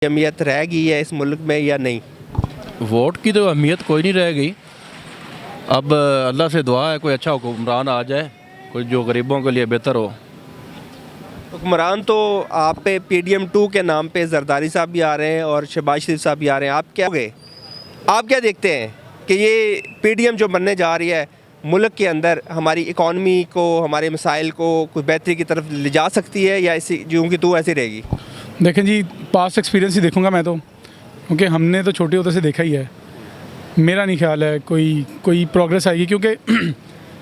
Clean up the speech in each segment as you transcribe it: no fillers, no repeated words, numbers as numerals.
अहमियत रह गई है इस मुल्क में या नहीं? वोट की तो अहमियत कोई नहीं रह गई। अब अल्लाह से दुआ है कोई अच्छा हुक्मरान आ जाए, कोई जो गरीबों के लिए बेहतर हो। हुक्मरान तो आप पे PDM 2 के नाम पे जरदारी साहब भी आ रहे हैं और शहबाज शरीफ साहब भी आ रहे हैं। आप क्या देखते हैं कि ये PDM जो बनने जा रही है मुल्क के अंदर हमारी इकॉनमी को, हमारे मसाइल को कोई बेहतरी की तरफ ले जा सकती है या ऐसी यूँ की तू ऐसी रहेगी? देखें जी, पास्ट एक्सपीरियंस ही देखूंगा मैं तो, क्योंकि हमने तो छोटे होते से देखा ही है। मेरा नहीं ख्याल है कोई प्रोग्रेस आएगी, क्योंकि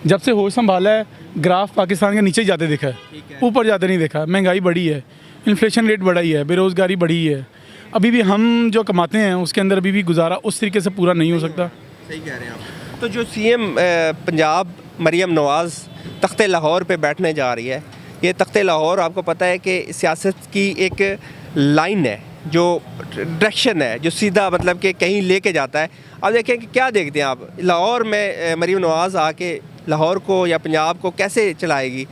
जब से होश संभाला है ग्राफ पाकिस्तान के नीचे ही जाते देखा है, ऊपर जाते नहीं देखा। महंगाई बढ़ी है, इन्फ्लेशन रेट बढ़ा ही है, बेरोज़गारी बढ़ी है। अभी भी हम जो कमाते हैं उसके अंदर अभी भी गुजारा उस तरीके से पूरा नहीं हो सकता। सही कह रहे हैं आप। तो जो CM पंजाब मरियम नवाज़ तख्ते लाहौर पे बैठने जा रही है, ये तख्ते लाहौर आपको पता है कि सियासत की एक लाइन है, जो डायरेक्शन है, जो सीधा मतलब कि कहीं लेके जाता है। अब देखें कि क्या देखते हैं आप लाहौर में मरियम नवाज़ आके लाहौर को या पंजाब को कैसे चलाएगी?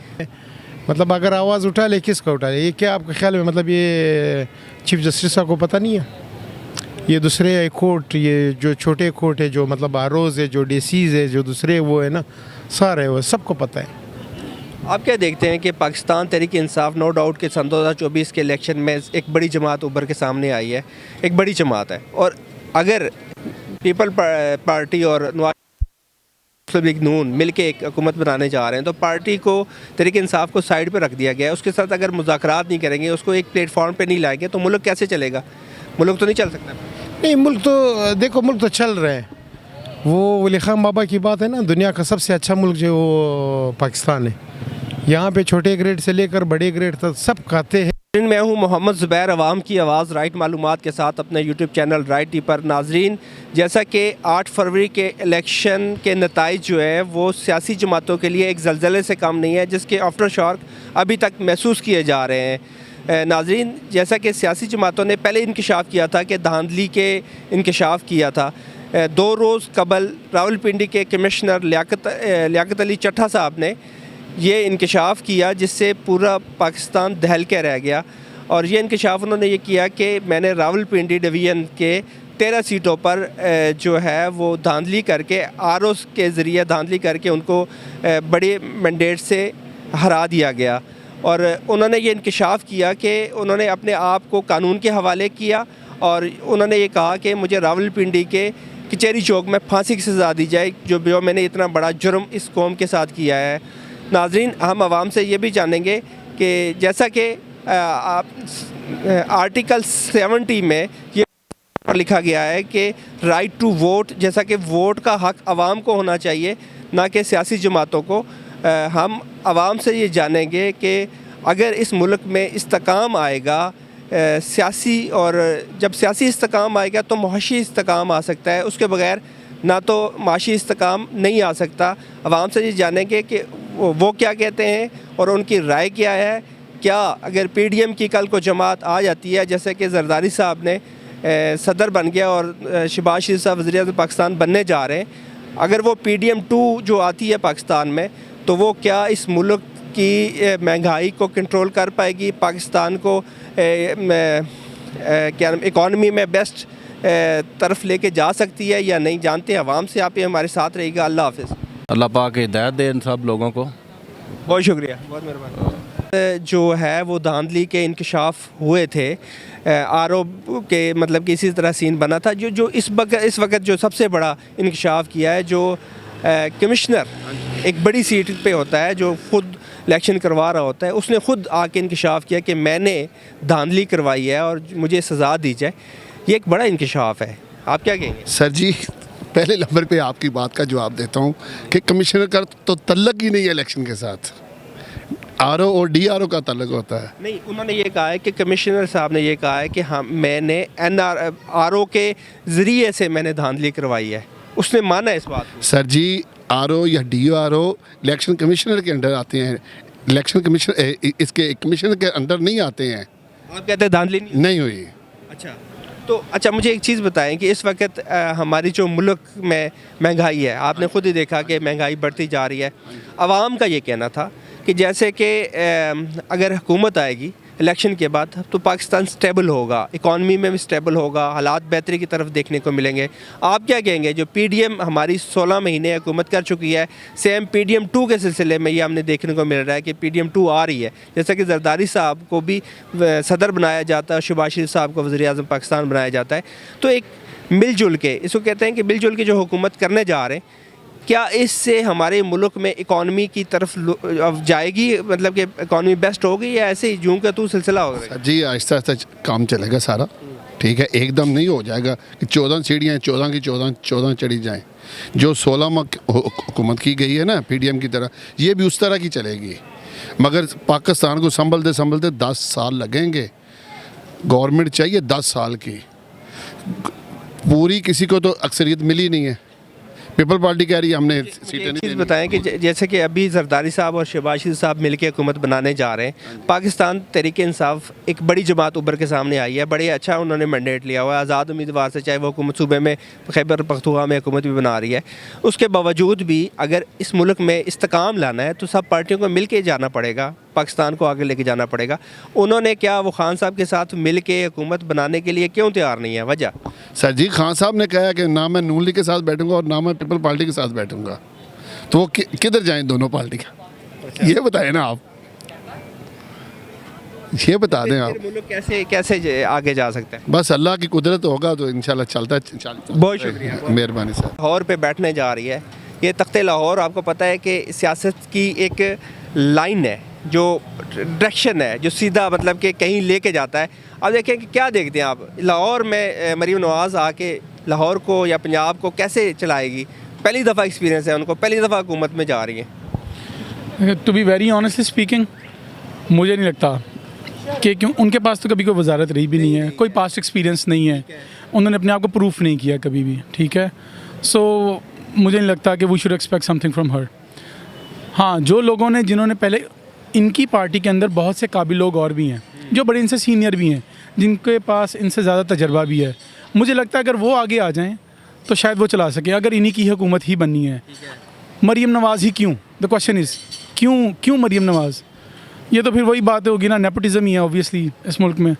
मतलब अगर आवाज़ उठा ले किसका उठा ले? ये क्या आपके ख्याल में, मतलब ये चीफ जस्टिस साहब को पता नहीं है? ये दूसरे कोर्ट, ये जो छोटे कोर्ट है, जो मतलब आरोज़ है, जो DCs है, जो दूसरे वो है ना, सारे वो सबको पता है। आप क्या देखते हैं कि पाकिस्तान तहरीक इंसाफ नो डाउट के सन 2024 के इलेक्शन में एक बड़ी जमात उभर के सामने आई है, एक बड़ी जमात है, और अगर पीपल पार्टी और मुस्लिम लीग नून मिल के एक हुकूमत बनाने जा रहे हैं तो पार्टी को तहरीक इंसाफ को साइड पर रख दिया गया है। उसके साथ अगर मुज़ाकरात नहीं करेंगे, उसको एक प्लेटफॉर्म पर नहीं लाएंगे तो मुल्क कैसे चलेगा? मुल्क तो नहीं चल सकता। नहीं, मुल्क तो देखो, मुल्क तो चल रहे हैं। वो वली खान बाबा की बात है ना, दुनिया का सबसे अच्छा मुल्क जो वो पाकिस्तान है। यहाँ पे छोटे ग्रेड से लेकर बड़े ग्रेड तक सब खाते हैं। मैं हूँ मोहम्मद ज़ुबैर, अवाम की आवाज़, राइट मालूमात के साथ अपने YouTube चैनल राइट टी पर। नाजरीन, जैसा कि 8 फरवरी के इलेक्शन के नताइज जो है वो सियासी जमातों के लिए एक ज़लज़ले से कम नहीं है, जिसके आफ्टर शॉक अभी तक महसूस किए जा रहे हैं। नाजरीन, जैसा कि सियासी जमातों ने पहले इंकशाफ किया था कि धांधली के इंकशाफ किया था, 2 रोज़ कबल रावलपिंडी के कमिश्नर लियाकत अली चट्ठा साहब ने ये इंकशाफ किया, जिससे पूरा पाकिस्तान दहल के रह गया। और ये इंकशाफ उन्होंने ये किया कि मैंने रावलपिंडी डिवीज़न के 13 सीटों पर जो है वो धांधली करके, ROs के ज़रिए धांधली करके उनको बड़े मैंडेट से हरा दिया गया। और उन्होंने ये इंकशाफ किया कि उन्होंने अपने आप को कानून के हवाले किया और उन्होंने ये कहा कि मुझे रावलपिंडी के कचहरी चौक में फांसी की सज़ा दी जाए, जो मैंने इतना बड़ा जुर्म इस कौम के साथ किया है। नाजरीन, हम आवाम से ये भी जानेंगे कि जैसा कि आर्टिकल 70 में ये लिखा गया है कि राइट टू वोट, जैसा कि वोट का हक़ आवाम को होना चाहिए, ना कि सियासी जमातों को। हम आवाम से ये जानेंगे कि अगर इस मुल्क में इस्तेकाम आएगा सियासी, और जब सियासी इस्तेकाम आएगा तो मुआशी इस्तेकाम आ सकता है, उसके बगैर ना तो माशी इस्तेकाम नहीं आ सकता। आवाम से ये जानेंगे कि वो क्या कहते हैं और उनकी राय क्या है। क्या अगर PDM की कल को जमात आ जाती है, जैसे कि जरदारी साहब ने सदर बन गया और शहबाज शरीफ साहब वज़ीर-ए-आज़म पाकिस्तान बनने जा रहे हैं, अगर वो PDM 2 जो आती है पाकिस्तान में, तो वो क्या इस मुल्क की महंगाई को कंट्रोल कर पाएगी, पाकिस्तान को क्या इकॉनमी में बेस्ट तरफ लेके जा सकती है या नहीं? जानते हैं आवाम से। आप ये हमारे साथ रहिएगा। अल्लाह हाफ़िज़। अल्लाह पाक हिदायत दे इन सब लोगों को। बहुत शुक्रिया, बहुत मेहरबानी। जो है वो धांधली के इंकशाफ हुए थे, RO के मतलब कि इसी तरह सीन बना था। जो इस वक्त जो सबसे बड़ा इंकशाफ किया है, जो कमिश्नर एक बड़ी सीट पे होता है, जो ख़ुद इलेक्शन करवा रहा होता है, उसने ख़ुद आके इंकशाफ किया कि मैंने धांधली करवाई है और मुझे सज़ा दी जाए। ये एक बड़ा इंकशाफ है। आप क्या कहेंगे? सर जी, पहले नंबर पे आपकी बात का जवाब देता हूँ कि कमिश्नर का तो तल्लक ही नहीं है इलेक्शन के साथ। RO और DRO का तल्लक होता है। नहीं, उन्होंने ये कहा है कि कमिश्नर साहब ने ये कहा है कि हम मैंने RO के ज़रिए से मैंने धांधली करवाई है। उसने माना है इस बात को। सर जी, RO या DRO इलेक्शन कमिश्नर के अंडर आते हैं। इलेक्शन कमिश्नर इसके कमिश्नर के अंडर नहीं आते हैं। आप कहते हैं धांधली नहीं हुई। अच्छा, तो अच्छा मुझे एक चीज़ बताएं कि इस वक्त हमारी जो मुल्क में महंगाई है, आपने ख़ुद ही देखा कि महंगाई बढ़ती जा रही है। आवाम का ये कहना था कि जैसे कि अगर हुकूमत आएगी इलेक्शन के बाद तो पाकिस्तान स्टेबल होगा, इकॉनमी में भी स्टेबल होगा, हालात बेहतरी की तरफ देखने को मिलेंगे। आप क्या कहेंगे? जो PDM हमारी 16 महीने हुकूमत कर चुकी है, सेम PDM 2 के सिलसिले में ये हमने देखने को मिल रहा है कि PDM 2 आ रही है। जैसा कि जरदारी साहब को भी सदर बनाया जाता है, शहबाज शरीफ साहब को वज़ीर आज़म पाकिस्तान बनाया जाता है, तो एक मिलजुल के, इसको कहते हैं कि मिलजुल के जो हुकूमत करने जा रहे हैं, क्या इससे हमारे मुल्क में इकॉनमी की तरफ जाएगी, मतलब कि इकॉनमी बेस्ट होगी, या ऐसे ही जूं का तू सिलसिला होगा? जी आहिस्ता आहिस्ता काम चलेगा सारा, ठीक है, एकदम नहीं हो जाएगा कि 14 सीढ़ियाँ 14 की 14 चढ़ी जाएं। जो 16 माह हुकूमत की गई है ना PDM की तरह, ये भी उस तरह की चलेगी, मगर पाकिस्तान को संभलते 10 साल लगेंगे। गवर्नमेंट चाहिए 10 साल की, पूरी किसी को तो अक्सरियत मिली नहीं है। पीपल पार्टी कह रही है हमने सीटें नहीं चीज़ बताएं कि जैसे कि अभी जरदारी साहब और शहबाज शरीफ साहब मिलकर हुकूमत बनाने जा रहे हैं, पाकिस्तान तहरीक इंसाफ एक बड़ी जमात उभर के सामने आई है, बड़े अच्छा उन्होंने मैंडेट लिया हुआ है आज़ाद उम्मीदवार से, चाहे वो हुकूमत सूबे में खैबर पख्तूनख्वा में हुकूमत भी बना रही है। उसके बावजूद भी अगर इस मुल्क में इस्तेकाम लाना है तो सब पार्टियों को मिल के जाना पड़ेगा, पाकिस्तान को आगे लेके जाना पड़ेगा। उन्होंने क्या वो खान साहब के साथ मिल के हुकूमत बनाने के लिए क्यों तैयार नहीं है? वजह सर जी, खान साहब ने कहा कि ना मैं नून लीग के साथ बैठूंगा और ना मैं पीपल पार्टी के साथ बैठूंगा, तो वो किधर जाएं दोनों पार्टी का? ये बताएं ना आप, ये बता दें आप। मुल्क कैसे आगे जा सकता है? बस अल्लाह की कुदरत होगा तो इंशाल्लाह चलता। बहुत शुक्रिया, मेहरबानी सर। लाहौर पे बैठने जा रही है ये तख्ते लाहौर। आपको पता है कि सियासत की एक लाइन है, जो डायरेक्शन है, जो सीधा मतलब कि कहीं लेके जाता है। अब देखें कि क्या देखते हैं आप लाहौर में मरीम नवाज़ आके लाहौर को या पंजाब को कैसे चलाएगी? पहली दफ़ा एक्सपीरियंस है उनको, पहली दफ़ा हुकूमत में जा रही है। To be very honestly speaking, मुझे नहीं लगता कि क्यों उनके पास तो कभी कोई वजारत रही भी नहीं है, कोई पास्ट एक्सपीरियंस नहीं है, उन्होंने अपने आप को प्रूफ नहीं किया कभी भी, ठीक है। सो मुझे नहीं लगता कि we should expect something from her. हाँ, जो लोगों ने जिन्होंने पहले इनकी पार्टी के अंदर बहुत से काबिल लोग और भी हैं जो बड़े इनसे सीनियर भी हैं, जिनके पास इनसे ज़्यादा तजर्बा भी है। मुझे लगता है अगर वो आगे आ जाएं तो शायद वो चला सके, अगर इन्हीं की हुकूमत ही बननी है। मरीम नवाज़ ही क्यों? द क्वेश्चन इज़ क्यों मरीम नवाज़? ये तो फिर वही बात होगी ना, नेपोटिज्म ही है ऑब्वियसली इस मुल्क में,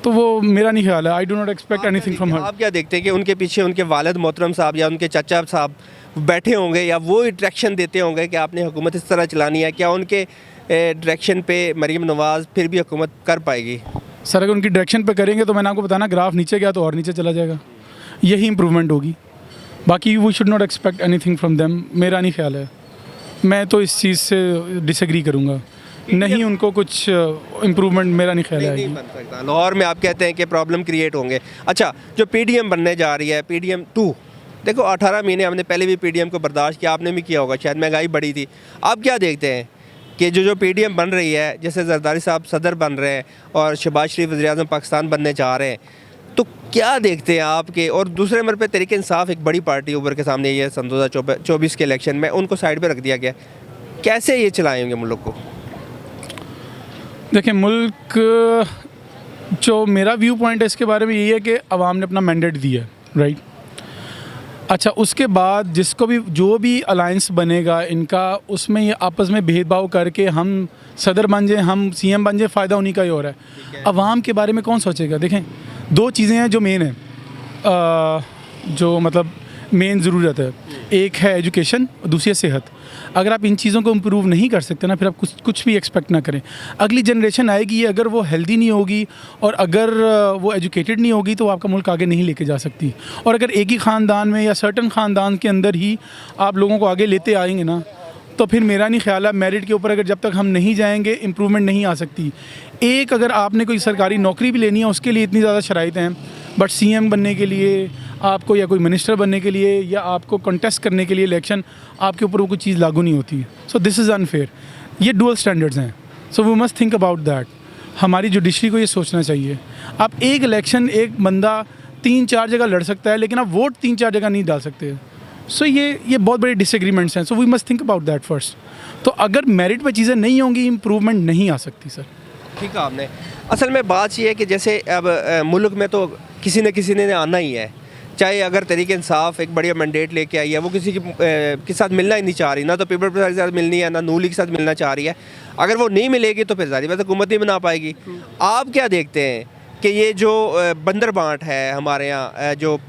तो वो मेरा नहीं ख्याल है। I do not expect anything from her. आप क्या देखते हैं कि उनके पीछे उनके वालिद मोहतरम साहब या उनके चाचा साहब बैठे होंगे, या वो डायरेक्शन देते होंगे कि आपने हुकूमत इस तरह चलानी है? क्या उनके डायरेक्शन पे मरीम नवाज़ फिर भी हुकूमत कर पाएगी? सर अगर उनकी डायरेक्शन पे करेंगे तो मैंने आपको बताना, ग्राफ नीचे गया तो और नीचे चला जाएगा, यही इंप्रूवमेंट होगी। बाकी we should not expect anything from them, मेरा नहीं ख्याल है। मैं तो इस चीज़ से डिसएग्री करूँगा, नहीं उनको कुछ इम्प्रूवमेंट मेरा नहीं ख्याल है। नहीं बन सकता। लाहौर में आप कहते हैं कि प्रॉब्लम क्रिएट होंगे। अच्छा, जो PDM बनने जा रही है, PDM 2, देखो 18 महीने हमने पहले भी PDM को बर्दाश्त किया, आपने भी किया होगा, शायद महंगाई बढ़ी थी। आप क्या देखते हैं कि जो PDM बन रही है, जैसे जरदारी साहब सदर बन रहे हैं और शहबाज शरीफ वज़ीर आज़म पाकिस्तान बनने जा रहे हैं, तो क्या देखते हैं आपके? और दूसरे नंबर पे तहरीक इंसाफ एक बड़ी पार्टी उभर के सामने ये सन 2024 के इलेक्शन में उनको साइड पे रख दिया गया, कैसे ये चलाएंगे मुल्क को? देखिए, मुल्क जो मेरा व्यू पॉइंट है इसके बारे में यही है कि अवाम ने अपना मैंडेट दिया है, राइट। अच्छा, उसके बाद जिसको भी जो भी अलायंस बनेगा इनका, उसमें ये आपस में भेदभाव करके हम सदर बन जाए, हम CM बन जाए, फ़ायदा उन्हीं का ही हो रहा है। अवाम के बारे में कौन सोचेगा? देखें, दो चीज़ें हैं जो मेन है, जो मतलब मेन ज़रूरत है। एक है एजुकेशन और दूसरी है सेहत। अगर आप इन चीज़ों को इम्प्रूव नहीं कर सकते ना, फिर आप कुछ भी एक्सपेक्ट ना करें। अगली जनरेशन आएगी, अगर वो हेल्दी नहीं होगी और अगर वो एजुकेटेड नहीं होगी तो आपका मुल्क आगे नहीं लेके जा सकती। और अगर एक ही ख़ानदान में या सर्टन ख़ानदान के अंदर ही आप लोगों को आगे लेते आएंगे ना, तो फिर मेरा नहीं ख्याल है मेरिट के ऊपर अगर जब तक हम नहीं जाएंगे इम्प्रूवमेंट नहीं आ सकती। एक अगर आपने कोई सरकारी नौकरी भी लेनी है उसके लिए इतनी ज़्यादा शराइत हैं, बट CM बनने के लिए आपको या कोई मिनिस्टर बनने के लिए या आपको कंटेस्ट करने के लिए इलेक्शन, आपके ऊपर वो कोई चीज़ लागू नहीं होती। So this is unfair. ये डुअल स्टैंडर्ड्स हैं, so we must think about that. हमारी जुडिशरी को ये सोचना चाहिए। आप एक इलेक्शन एक बंदा 3-4 जगह लड़ सकता है, लेकिन आप वोट 3-4 जगह नहीं डाल सकते। सो ये बहुत बड़े डिसएग्रीमेंट्स हैं। So we must think about that first. तो अगर मेरिट पर चीज़ें नहीं होंगी, इम्प्रूवमेंट नहीं आ सकती सर। ठीक है आपने। असल में बात ये है कि जैसे अब मुल्क में तो किसी न किसी ने आना ही है, चाहे अगर तहरीक इंसाफ एक बढ़िया मैंडेट लेके आई है, वो किसी के साथ मिलना ही नहीं चाह रही, ना तो पीपल पार्टी के साथ मिलनी है, ना नून लीग के साथ मिलना चाह रही है। अगर वो नहीं मिलेगी तो फिर ज़ाहिर बात है हुकूमत नहीं बना पाएगी। आप क्या देखते हैं कि ये जो बंदर बांट है हमारे यहाँ, जो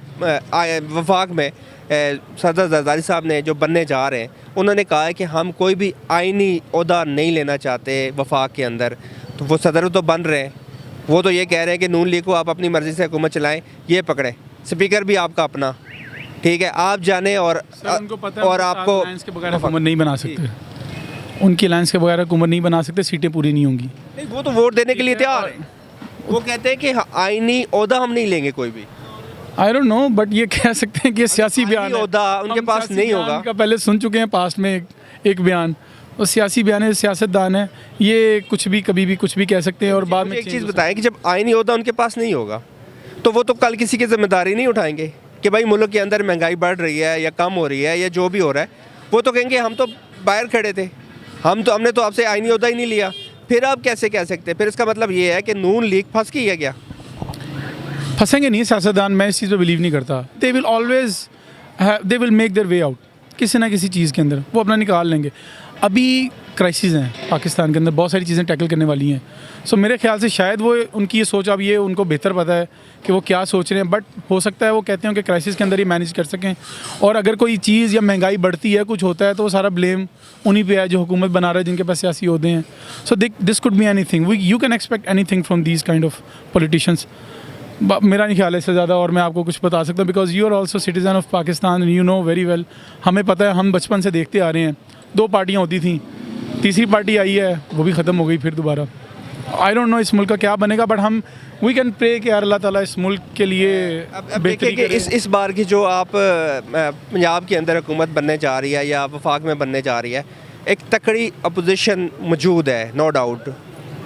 वफाक में सदर जरदारी साहब ने जो बनने जा रहे हैं, उन्होंने कहा है कि हम कोई भी आइनी ओहदा नहीं लेना चाहते वफाक के अंदर, तो वो सदर तो बन रहे हैं, वो तो ये कह रहे हैं कि नून लीग को आप अपनी मर्ज़ी से हुकूमत चलाएं, ये पकड़े, स्पीकर भी आपका अपना, ठीक है, आप जाने और उनको पता है और आपको अलायंस के बगैर हुकूमत नहीं बना सकते, उनकी अलायंस के बगैर हुकूमत नहीं बना सकते, सीटें पूरी नहीं होंगी। नहीं, वो तो वोट देने के लिए तैयार है। वो कहते हैं कि आइनी ओहदा हम नहीं लेंगे कोई भी। आई डोंट नो, बट ये कह सकते हैं कि ये सियासी बयान है। ओहदा उनके हम पास सियासी नहीं बयान होगा। का पहले सुन चुके हैं पास्ट में एक बयान, वो सियासी बयान है, सियासतदान है, ये कुछ भी कभी भी कुछ भी कह सकते हैं और बाद में एक चीज़ बताएं कि जब आइनी ओहदा उनके पास नहीं होगा तो वो तो कल किसी की जिम्मेदारी नहीं उठाएंगे कि भाई मुल्क के अंदर महंगाई बढ़ रही है या कम हो रही है या जो भी हो रहा है, वो तो कहेंगे हम तो बाहर खड़े थे, हमने तो आपसे आइनी ओहदा ही नहीं लिया। फिर आप कैसे कह सकते हैं? फिर इसका मतलब ये है कि नून लीग फंस गई है क्या? फंसेंगे नहीं सियासतदान, मैं इस चीज़ पे बिलीव नहीं करता। They will always they will make their way out, किसी ना किसी चीज़ के अंदर वो अपना निकाल लेंगे। अभी क्राइसिस हैं पाकिस्तान के अंदर, बहुत सारी चीज़ें टैकल करने वाली हैं। सो मेरे ख्याल से शायद वो उनकी ये सोच, अब ये उनको बेहतर पता है कि वो क्या सोच रहे हैं, बट हो सकता है वो कहते हैं कि क्राइसिस के अंदर ही मैनेज कर सकें। और अगर कोई चीज़ या महंगाई बढ़ती है, कुछ होता है, तो वो सारा ब्लेम उन्हीं पे है जो हुकूमत बना रहे हैं, जिनके पास सियासी ओहदे हैं। So this could be anything, you can expect anything from these kind of politicians. मेरा नहीं ख्याल है इससे ज़्यादा और मैं आपको कुछ बता सकता हूँ, because you are also citizen of Pakistan, you know very well. हमें पता है, हम बचपन से देखते आ रहे हैं, 2 पार्टियाँ होती थी, तीसरी पार्टी आई है, वो भी ख़त्म हो गई फिर दोबारा। आई डोंट नो इस मुल्क का क्या बनेगा, बट हम वी कैन प्रे कि यार अल्लाह ताला इस मुल्क के लिए अब देखिए कि इस बार की जो आप पंजाब के अंदर हुकूमत बनने जा रही है या वफाक में बनने जा रही है, एक तकड़ी अपोजिशन मौजूद है, नो डाउट।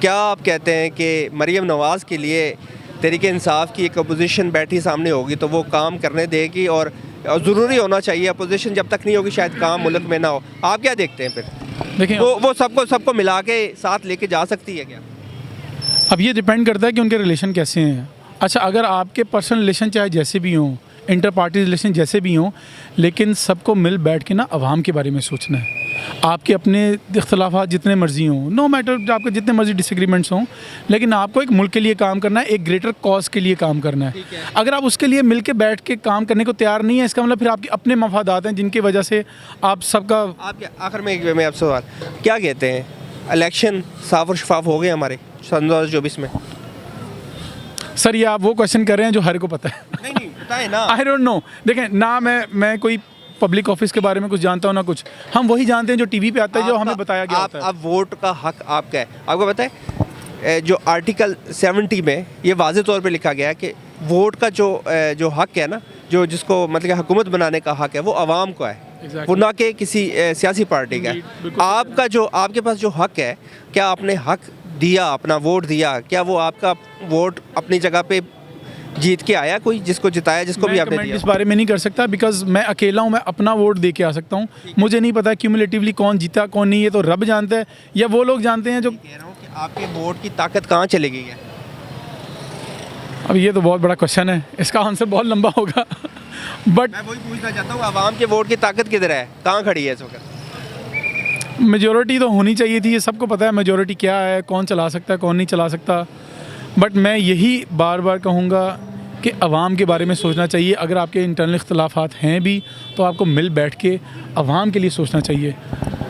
क्या आप कहते हैं कि मरीम नवाज़ के लिए तहरीक इंसाफ की एक अपोजिशन बैठी सामने होगी तो वो काम करने देगी? और ज़रूरी होना चाहिए, अपोजिशन जब तक नहीं होगी शायद काम मुल्क में ना हो। आप क्या देखते हैं? फिर देखिए वो सबको मिला के साथ लेके जा सकती है क्या? अब ये डिपेंड करता है कि उनके रिलेशन कैसे हैं। अच्छा, अगर आपके पर्सनल रिलेशन चाहे जैसे भी हों, इंटर पार्टी रिलेशन जैसे भी हों, लेकिन सबको मिल बैठ के ना अवाम के बारे में सोचना है। आपके अपने इख्तलाफात जितने मर्जी हों, नो मैटर आपके जितने मर्जी डिसएग्रीमेंट्स हों, लेकिन आपको एक मुल्क के लिए काम करना है, एक ग्रेटर कॉज के लिए काम करना है। अगर आप उसके लिए मिल के बैठ के काम करने को तैयार नहीं है, इसका मतलब फिर आपके अपने मफादात हैं जिनकी वजह से आप सबका। आप क्या आखिर में आपसे सवाल क्या कहते हैं, इलेक्शन साफ और शफाफ हो गए हमारे 2024 में? सर ये आप वो क्वेश्चन कर रहे हैं जो हर को पता है। नहीं बताए ना। आई डोंट नो, देखें ना, मैं कोई पब्लिक ऑफिस के बारे में कुछ जानता हूँ ना कुछ, हम वही जानते हैं जो टीवी पे आता है, जो हमें बताया गया होता है। अब वोट का हक आपका है, आपको पता है जो आर्टिकल 70 में ये वाज़ेह तौर पे लिखा गया है कि वोट का जो हक है ना, जो जिसको मतलब हुकूमत बनाने का हक है, वो आवाम को है, वो ना कि किसी सियासी पार्टी का है। आपका जो आपके पास जो हक है, क्या आपने हक दिया, अपना वोट दिया? क्या वो आपका वोट अपनी जगह पे जीत के आया, कोई जिसको जिताया, जिसको भी आपने दिया? इस बारे में नहीं कर सकता, बिकॉज मैं अकेला हूँ, मैं अपना वोट दे के आ सकता हूँ। मुझे नहीं पता क्यूमुलेटिवली कौन जीता कौन नहीं, ये तो रब जानता है या वो लोग जानते हैं जो। कह रहा हूँ कि आपके वोट की ताकत कहाँ चली गई है? अब ये तो बहुत बड़ा क्वेश्चन है, इसका आंसर बहुत लंबा होगा। बट मैं वही पूछना चाहता हूँ, आवाम के वोट की ताकत किधर है, कहाँ खड़ी है इस वक्त? मेजोरिटी तो होनी चाहिए थी, ये सबको पता है मेजोरिटी क्या है, कौन चला सकता है कौन नहीं चला सकता। बट मैं यही बार बार कहूँगा कि अवाम के बारे में सोचना चाहिए। अगर आपके इंटरनल इख्तलाफात हैं भी तो आपको मिल बैठ के अवाम के लिए सोचना चाहिए।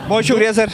बहुत शुक्रिया सर।